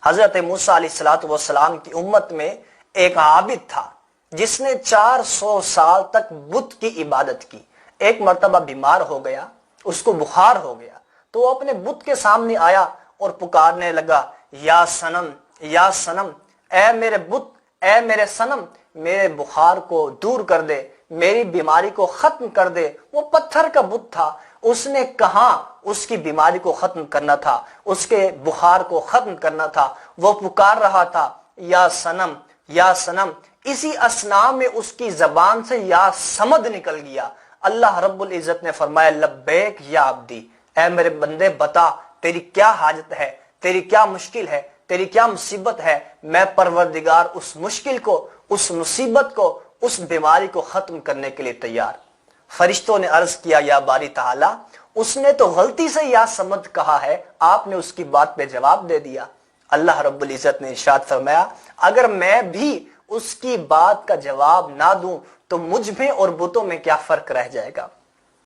حضرت موسیٰ علیہ الصلوۃ والسلام کی امت میں ایک عابد تھا جس نے 400 سال تک بت کی عبادت کی. ایک مرتبہ بیمار ہو گیا، اس کو بخار ہو گیا، تو وہ اپنے بت کے سامنے آیا اور پکارنے لگا، یا صنم، یا صنم، اے میرے بت، اے میرے صنم، میرے بخار کو دور کر دے، میری بیماری کو ختم کر دے. وہ پتھر کا بت تھا، اس نے کہاں اس کی بیماری کو ختم کرنا تھا، اس کے بخار کو ختم کرنا تھا. وہ پکار رہا تھا، یا صنم، یا صنم. اسی اثناء میں اس کی زبان سے یا صمد نکل گیا. اللہ رب العزت نے فرمایا، لبیک یا عبدی، اے میرے بندے بتا تیری کیا حاجت ہے، تیری کیا مشکل ہے، تیری کیا مصیبت ہے. میں پروردگار اس مشکل کو، اس مصیبت کو، اس بیماری کو ختم کرنے کے لیے تیار. فرشتوں نے عرض کیا، یا باری تعالی، اس نے تو غلطی سے یا صمد کہا ہے، آپ نے اس کی بات پہ جواب دے دیا. اللہ رب العزت نے ارشاد فرمایا، اگر میں بھی اس کی بات کا جواب نہ دوں تو مجھ میں اور بتوں میں کیا فرق رہ جائے گا.